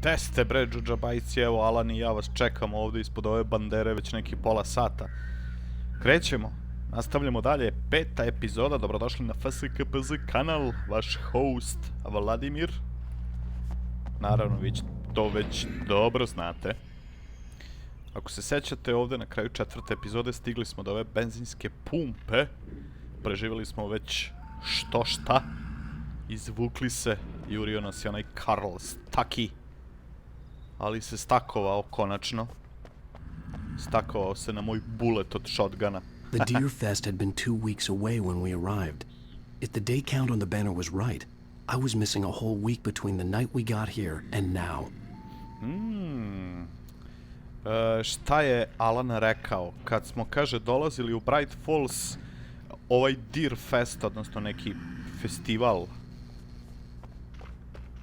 Gde ste bre, džudžabajci, evo Alan i ja vas čekamo ovdje ispod ove bandere već neki pola sata. Krećemo, nastavljamo dalje, 5. epizoda, dobrodošli na FSKPZ kanal, vaš host Vladimir. Naravno, vi to već dobro znate. Ako se sećate, ovdje na kraju 4. epizode stigli smo do ove benzinske pumpe. Preživjeli smo već što šta. Izvukli se, jurio nas je onaj Karl Staki. Ali se stakovao konačno. Stakovao se na moj bullet od shotguna. The Deer Fest had been 2 weeks away when we arrived. If the day count on the banner was right, I was missing a whole week between the night we got here and now. Šta je Alan rekao? Kad smo, kaže, dolazili u Bright Falls, ovaj Deer Fest, odnosno neki festival,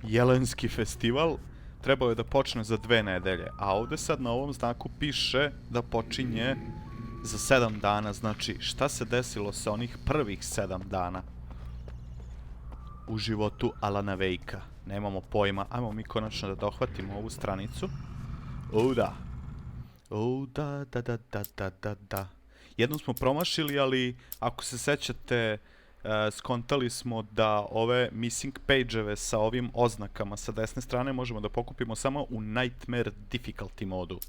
jelenski festival, trebao je da počne za 2 nedelje. A ovdje sad na ovom znaku piše da počinje za 7 dana. Znači, šta se desilo sa onih prvih 7 dana u životu Alana Wakea? Nemamo pojma. Ajmo mi konačno da dohvatimo ovu stranicu. Da. Jednom smo promašili, ali ako se sećate, skontali smo da ove missing page-eve sa ovim oznakama sa desne strane možemo da pokupimo samo u Nightmare difficulty modu.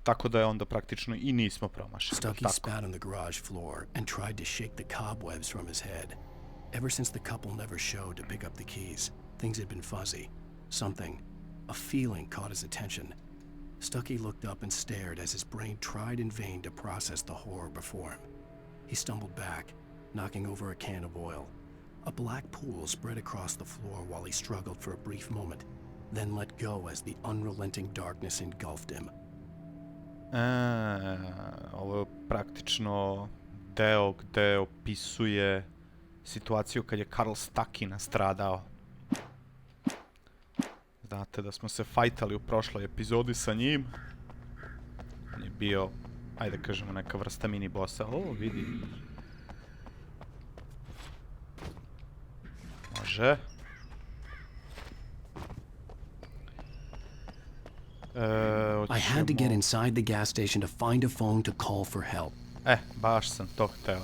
Tako da je onda praktično i nismo promašili. Stucky spat on the garage floor and tried to shake the cobwebs from his head. Ever since the couple never showed to pick up the keys, things had been fuzzy. Something, a feeling caught his attention. Stucky looked up and stared as his brain tried in vain to process the horror before him. He stumbled back, knocking over a can of oil. A black pool spread across the floor while he struggled for a brief moment, then let go as the unrelenting darkness engulfed him. Ovo je praktično deo gde opisuje situaciju kad je Karl Staki nastradao. Znate da smo se fajtali u prošloj epizodi sa njim. On je bio, ajde kažemo, neka vrsta mini bossa. O, vidi. Može. I had to get inside the gas station to find a phone to call for help. Baš sam to hteo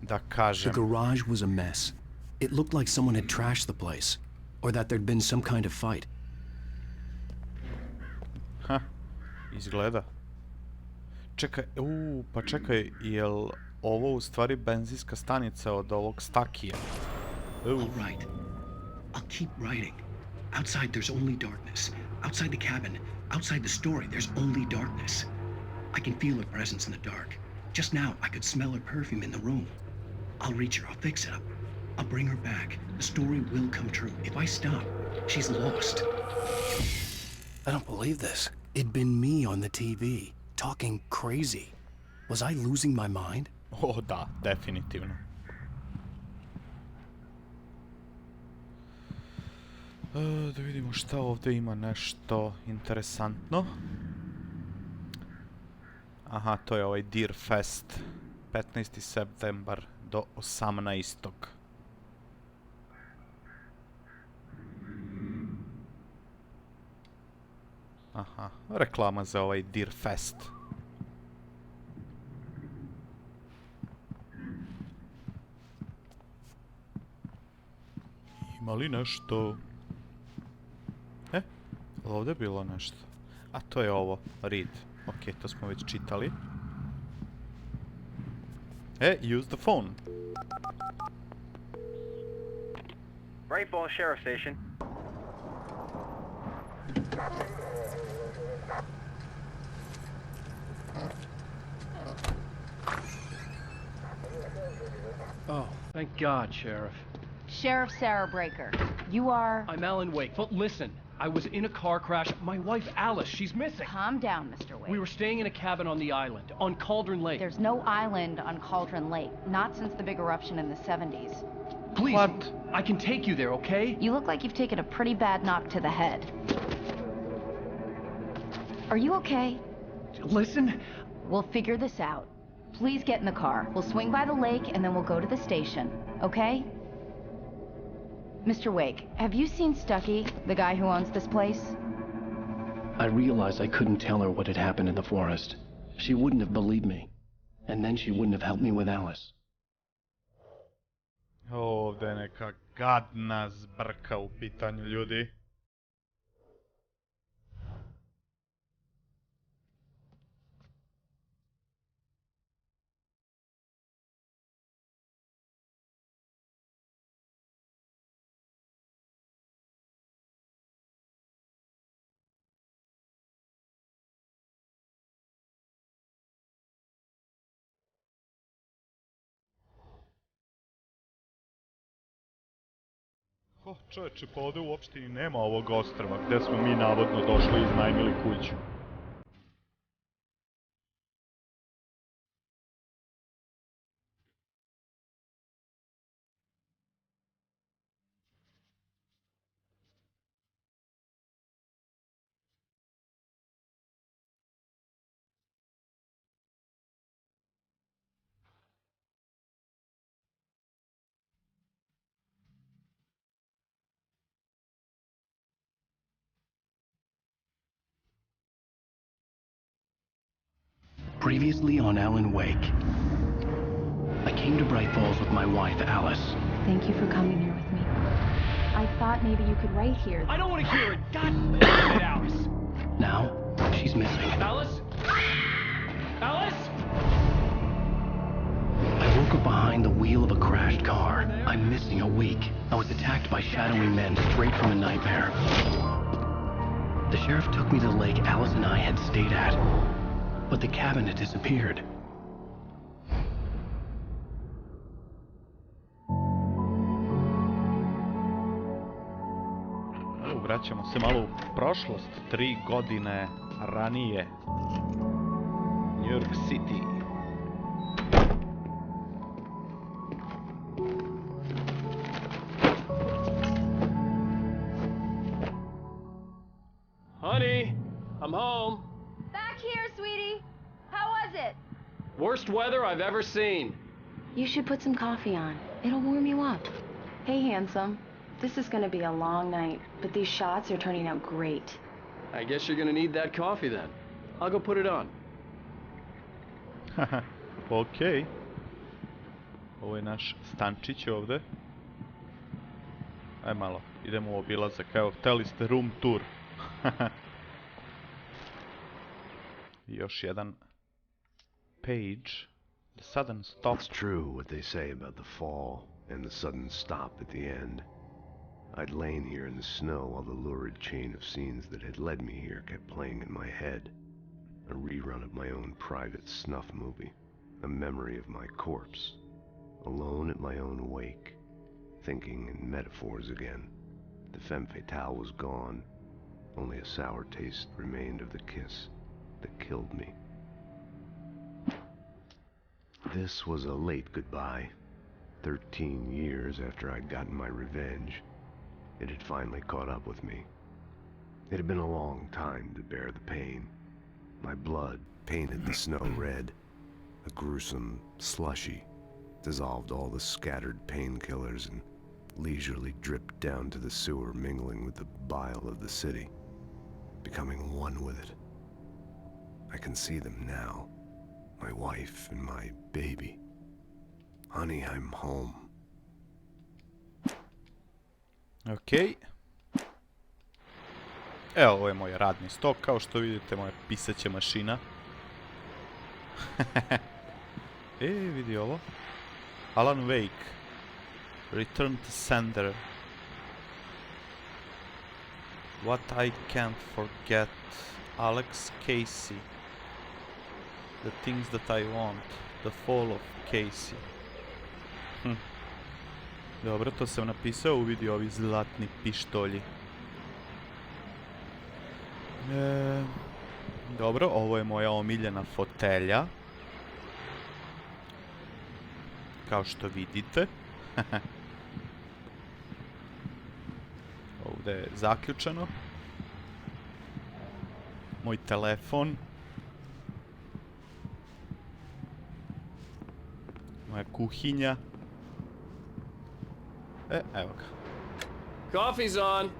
da kažem. The garage was a mess. It looked like someone had trashed the place, or that there'd been some kind of fight. Izgleda. Čekaj, pa čekaj, jel ovo u stvari benzinska stanica od ovog Stakija? All right. I'll keep writing. Outside there's only darkness. Outside the cabin, outside the story, there's only darkness. I can feel her presence in the dark. Just now, I could smell her perfume in the room. I'll reach her, I'll fix it up. I'll bring her back. The story will come true. If I stop, she's lost. I don't believe this. It'd been me on the TV, talking crazy. Was I losing my mind? O, da, definitivno. Da vidimo šta ovdje ima nešto interesantno. Aha, to je ovaj Deer Fest. 15. septembar do 18. Aha, reklama za ovaj Deer Fest. Ima li nešto? Ovdje je bilo nešto. A to je ovo, read. Ok, to smo već čitali. Use the phone. Bright Falls Sheriff Station. Oh, thank God, Sheriff. Sheriff Sarah Breaker. You are... I'm Alan Wake. But listen, I was in a car crash. My wife, Alice, she's missing. Calm down, Mr. Wake. We were staying in a cabin on the island, on Cauldron Lake. There's no island on Cauldron Lake. Not since the big eruption in the 70s. Please, What? I can take you there, okay? You look like you've taken a pretty bad knock to the head. Are you okay? Listen. We'll figure this out. Please get in the car. We'll swing by the lake and then we'll go to the station. Okay? Mr. Wake, have you seen Stucky, the guy who owns this place? I realized I couldn't tell her what had happened in the forest. She wouldn't have believed me. And then she wouldn't have helped me with Alice. Ovdje je neka gadna zbrka u pitanju, ljudi. Čovječe, pa ovdje uopšte i nema ovog ostrva gdje smo mi navodno došli i iznajmili kuću. Previously on Alan Wake. I came to Bright Falls with my wife, Alice. Thank you for coming here with me. I thought maybe you could write here. I don't want to hear it! God damn it, Alice! Now, she's missing. Alice? Alice? I woke up behind the wheel of a crashed car. I'm missing a week. I was attacked by shadowy men straight from a nightmare. The sheriff took me to the lake Alice and I had stayed at. But the cabin had disappeared. Vraćamo se malo u prošlost, 3 godine ranije. New York City. Honey, I'm home. Back here, sweetie. How was it? Worst weather I've ever seen. You should put some coffee on. It'll warm you up. Hey, handsome. This is gonna be a long night, but these shots are turning out great. I guess you're gonna need that coffee then. I'll go put it on. Okej. Ovo je naš stančić ovdje. Aj malo, idemo u obilazak. Evo, hteli ste room tour. Još jedan page. The sudden stop. It's true what they say about the fall and the sudden stop at the end. I'd lain here in the snow while the lurid chain of scenes that had led me here kept playing in my head. A rerun of my own private snuff movie. A memory of my corpse. Alone at my own wake. Thinking in metaphors again. The femme fatale was gone. Only a sour taste remained of the kiss that killed me. This was a late goodbye. 13 years after I'd gotten my revenge. It had finally caught up with me. It had been a long time to bear the pain. My blood painted the snow red. A gruesome slushy dissolved all the scattered painkillers and leisurely dripped down to the sewer, mingling with the bile of the city, becoming one with it. I can see them now, my wife and my baby. Honey, I'm home. Okej. Evo, ovo je moj radni stok, kao što vidite, moja pisaća mašina. Vidi ovo. Alan Wake. Return to sender. What I can't forget. Alex Casey. The things that I want. The fall of Casey. Dobro, to sam napisao, uvidi ovi zlatni pištolji. Dobro, ovo je moja omiljena fotelja. Kao što vidite. Ovdje je zaključano. Moj telefon. Moja kuhinja. Evo ga. Coffee's on.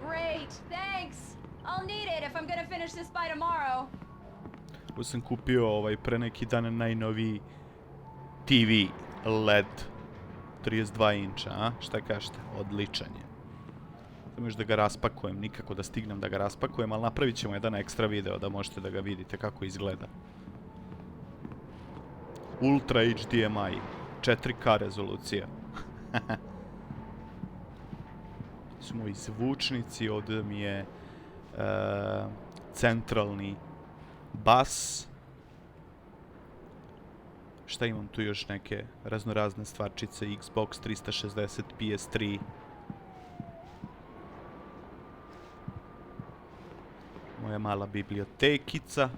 Great, thanks. I'll need it if I'm gonna finish this by tomorrow. Ovo sam kupio pre neki dan najnoviji TV LED 32 inča, a? Šta kažete? Odličan je. Samo još da ga raspakujem, nikako da stignem da ga raspakujem, ali napravit ćemo jedan ekstra video da možete da ga vidite kako izgleda. Ultra HDMI, 4K rezolucija. Su moji zvučnici, ovdje mi je centralni bas. Šta imam tu još neke raznorazne stvarčice, Xbox 360, PS3. Moja mala bibliotekica.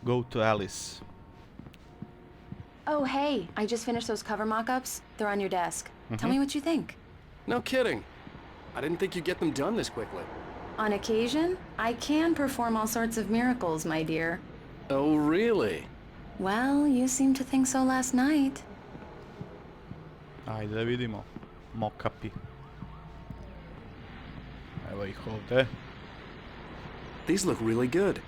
Go to Alice. Oh, hey, I just finished those cover mock-ups. They're on your desk. Tell me what you think. No kidding. I didn't think you'd get them done this quickly. On occasion, I can perform all sorts of miracles, my dear. Oh, really? Well, you seemed to think so last night. Ajde da vidimo. Mock-upi. Evo ih ovdje. These look really good.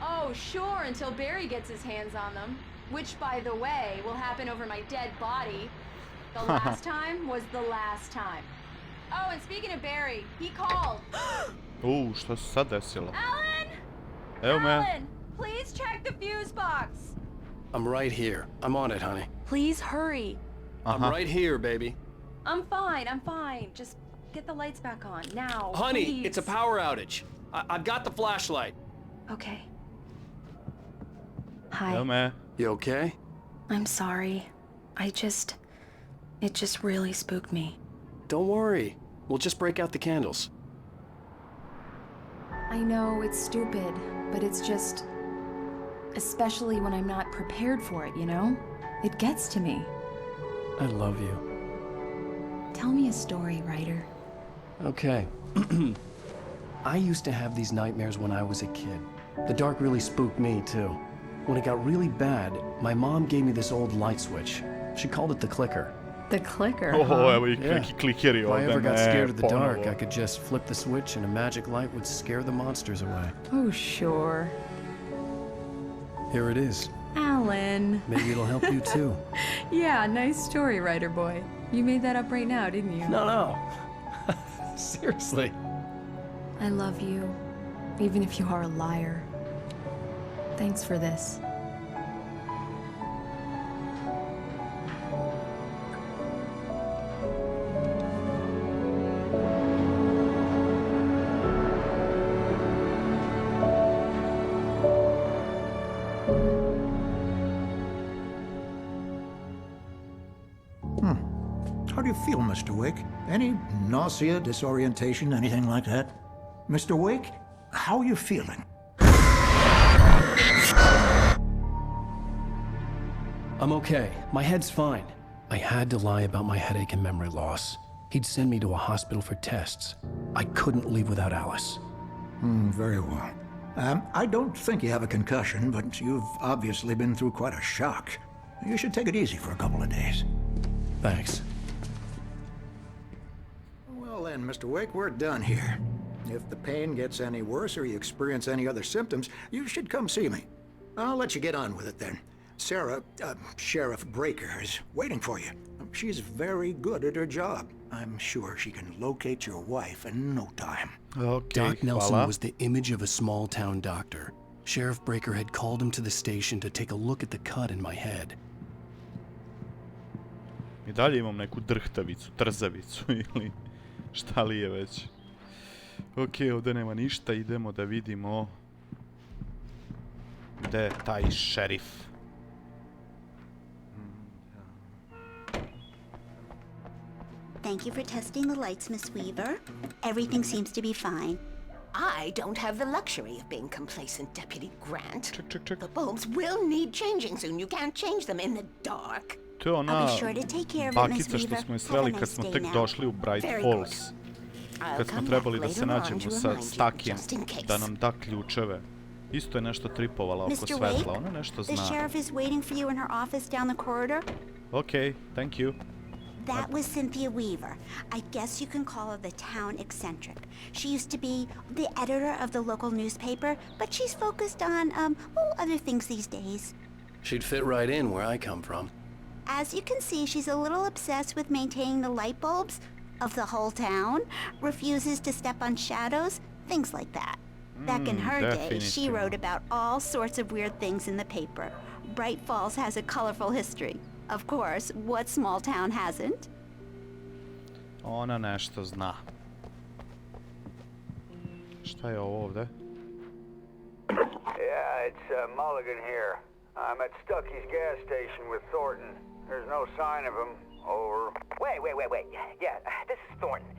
Oh, sure, until Barry gets his hands on them. Which, by the way, will happen over my dead body. The last time was the last time. Oh, and speaking of Barry, he called. Šta se sad desilo? Alan! Evo me. Alan, please check the fuse box. I'm right here. I'm on it, honey. Please hurry. I'm right here, baby. I'm fine. Just get the lights back on, now, Honey, please. it's a power outage. I've got the flashlight. Okay. Hi. Evo me. You okay? I'm sorry. It just really spooked me. Don't worry. We'll just break out the candles. I know it's stupid, but it's just... Especially when I'm not prepared for it, you know? It gets to me. I love you. Tell me a story, writer. Okay. I used to have these nightmares when I was a kid. The dark really spooked me, too. When it got really bad, my mom gave me this old light switch. She called it the clicker. The clicker, Evo ih Yeah. neki klikeri If I ovdje. ever got scared of the ponovo. dark, I could just flip the switch and a magic light would scare the monsters away. Oh, sure. Here it is. Alan. Maybe it'll help you too. Yeah, nice story, writer boy. You made that up right now, didn't you? No. Seriously. I love you, even if you are a liar. Thanks for this. How do you feel, Mr. Wake? Any nausea, disorientation, anything like that? Mr. Wake, how are you feeling? I'm okay. My head's fine. I had to lie about my headache and memory loss. He'd send me to a hospital for tests. I couldn't leave without Alice. Very well. I don't think you have a concussion, but you've obviously been through quite a shock. You should take it easy for a couple of days. Thanks. Well then, Mr. Wake, we're done here. If the pain gets any worse or you experience any other symptoms, you should come see me. I'll let you get on with it then. Sarah, Sheriff Breaker, is waiting for you. She's very good at her job. I'm sure she can locate your wife in no time. Okay, Doc Nelson hvala. was the image of a small-town doctor. Sheriff Breaker had called him to the station to take a look at the cut in my head. I dalje imam neku drhtavicu, trzavicu ili šta li je već. Ok, ovdje nema ništa, idemo da vidimo gdje je taj šerif. Thank you for testing the lights, Miss Weaver. Everything seems to be fine. I don't have the luxury of being complacent, Deputy Grant. Ček. The bulbs will need changing soon. You can't change them in the dark. To je ona I'll be sure to take care of it, Miss bakica što Weaver. smo je Have a sreli nice kad smo day tek now. došli u Bright Very Falls. I'll Kad smo come trebali back da se later on nađemo to sa remind you, Stakijem, just in case. da nam da ključeve. Isto je nešto tripovala oko Mr. svetla, Wake, ona nešto the zna. sheriff is waiting for you in her office down the corridor. Ok, thank you. That was Cynthia Weaver. I guess you can call her the town eccentric. She used to be the editor of the local newspaper, but she's focused on, other things these days. She'd fit right in where I come from. As you can see, she's a little obsessed with maintaining the light bulbs of the whole town, refuses to step on shadows, things like that. Back in her day, she wrote about all sorts of weird things in the paper. Bright Falls has a colorful history. Of course, what small town hasn't? Ona nešto zna. Šta je ovo ovde? Yeah, it's Mulligan here. I'm at Stucky's gas station with Thornton. There's no sign of him. Over. Wait. Yeah, this is Thornton.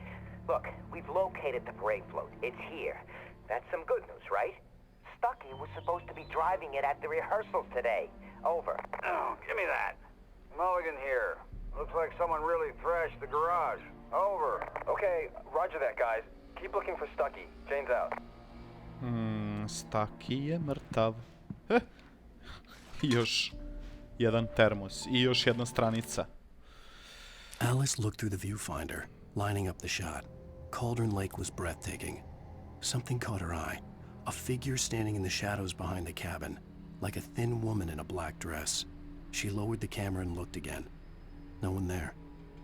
Look, we've located the parade float. It's here. That's some good news, right? Stucky was supposed to be driving it at the rehearsals today. Over. Oh, give me that. Mulligan here. Looks like someone really thrashed the garage. Over. Okay, roger that, guys. Keep looking for Stucky. Jane's out. Stucky je mrtav. Još jedan termos i još jedna stranica. Alice looked through the viewfinder, lining up the shot. Cauldron Lake was breathtaking. Something caught her eye. A figure standing in the shadows behind the cabin, like a thin woman in a black dress. She lowered the camera and looked again. No one there.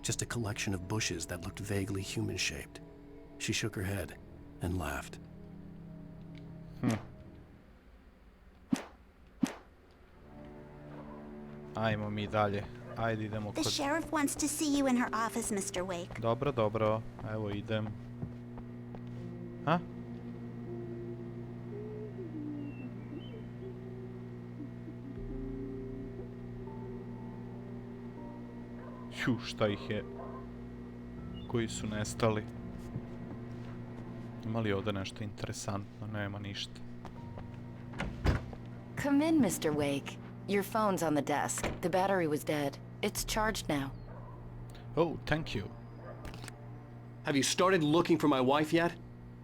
Just a collection of bushes that looked vaguely human-shaped. She shook her head and laughed. Ajmo mi dalje. Ajde idemo The kod... sheriff wants to see you in her office, Mr. Wake. Dobro. Evo idem. Ha? Šta ih je? Koji su nestali? Ima li ovdje nešto interesantno? Nema ništa. Come in, Mr. Wake. Your phone's on the desk. The battery was dead. It's charged now. Oh, thank you. Have you started looking for my wife yet?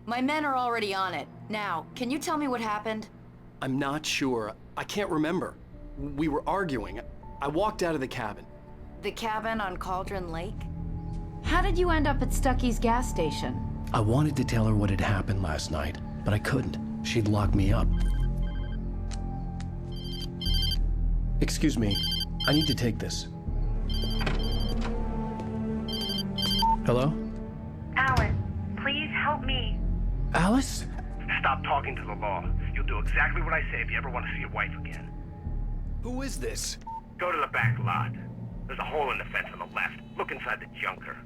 My men are already on it. Now, can you tell me what happened? I'm not sure. I can't remember. We were arguing. I walked out of the cabin. The cabin on Cauldron Lake? How did you end up at Stucky's gas station? I wanted to tell her what had happened last night, but I couldn't. She'd locked me up. Excuse me. I need to take this. Hello? Alice, please help me. Alice? Stop talking to the law. You'll do exactly what I say if you ever want to see your wife again. Who is this? Go to the back lot. There's a hole in the fence on the left. Look inside the junker.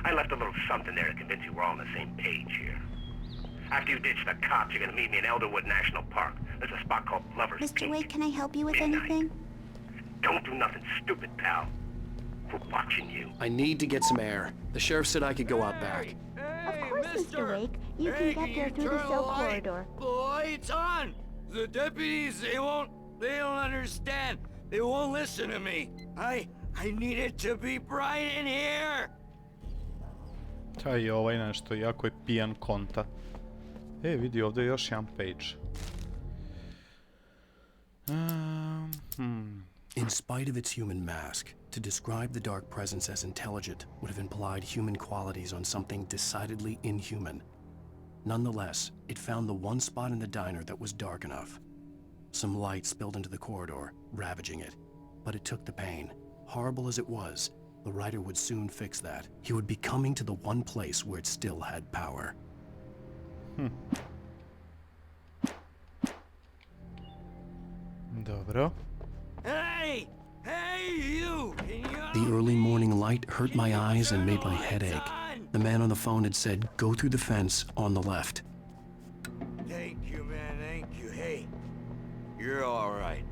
I left a little something there to convince you we're all on the same page here. After you ditch the cops, you're gonna meet me in Elderwood National Park. There's a spot called Lover's Mr. Peak. Wake, can I help you with Midnight. anything? Don't do nothing stupid, pal. We're watching you. I need to get some air. The sheriff said I could go out back. Of course, Mr. Wake. You can get there through the cell corridor. The light's on! The deputies, they don't understand. They won't listen to me. I need it to be bright in here! Taj je ovaj nešto, jako je pijan konta. Vidi, ovdje je još jedan page. In spite of its human mask, to describe the dark presence as intelligent would have implied human qualities on something decidedly inhuman. Nonetheless, it found the one spot in the diner that was dark enough. Some light spilled into the corridor, ravaging it. But it took the pain. Horrible as it was, the writer would soon fix that. He would be coming to the one place where it still had power. Dobro. Hey, you! The early morning light hurt my eyes and made my head ache. The man on the phone had said, go through the fence on the left. Thank you, man, thank you. Hey, you're all right.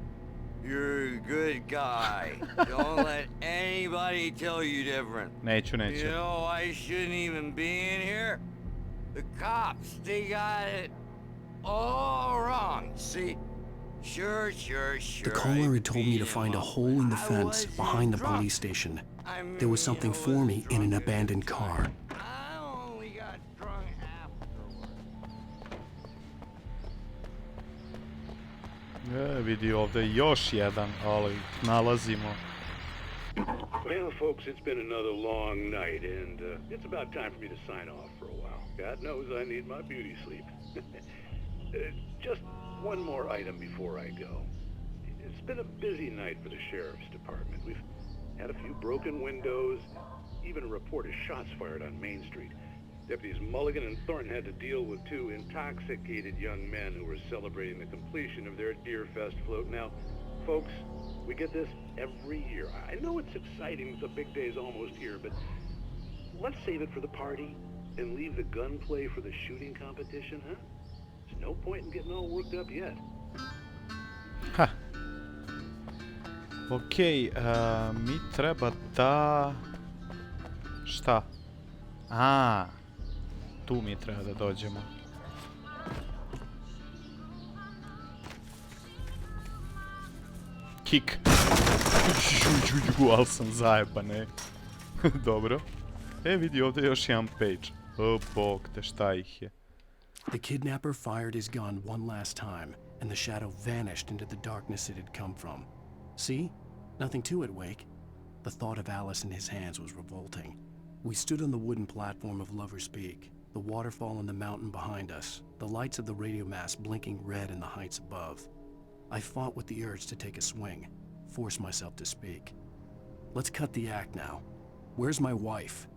You're a good guy. Don't let anybody tell you different. Neću. You know, I shouldn't even be in here. The cops, they got it all wrong, see? Sure. The caller had told me to find a hole in the fence behind the police station. There was something for me in an abandoned car. I only got drunk afterwards. Vidi ovdje još jedan, ali nalazimo Well, folks, it's been another long night, and it's about time for me to sign off for a while. God knows I need my beauty sleep. Just one more item before I go. It's been a busy night for the sheriff's department. We've had a few broken windows, even a report of shots fired on Main Street. Deputies Mulligan and Thornton had to deal with two intoxicated young men who were celebrating the completion of their Deerfest float. Now, folks, we get this every year. I know it's exciting that the big day's almost here, but let's save it for the party and leave the gunplay for the shooting competition, huh? There's no point in getting all worked up yet. Ha. Okej, mi treba da... Šta? A, tu mi treba da dođemo. Kik. Ali sam zajebane. Dobro. E, vidi ovdje još jedan page. O, bog te, šta ih je? The kidnapper fired his gun one last time, and the shadow vanished into the darkness it had come from. See? Nothing to it, Wake. The thought of Alice in his hands was revolting. We stood on the wooden platform of Lover's Peak, the waterfall and the mountain behind us, the lights of the radio mast blinking red in the heights above. I fought with the urge to take a swing, force myself to speak. Let's cut the act now. Where's my wife?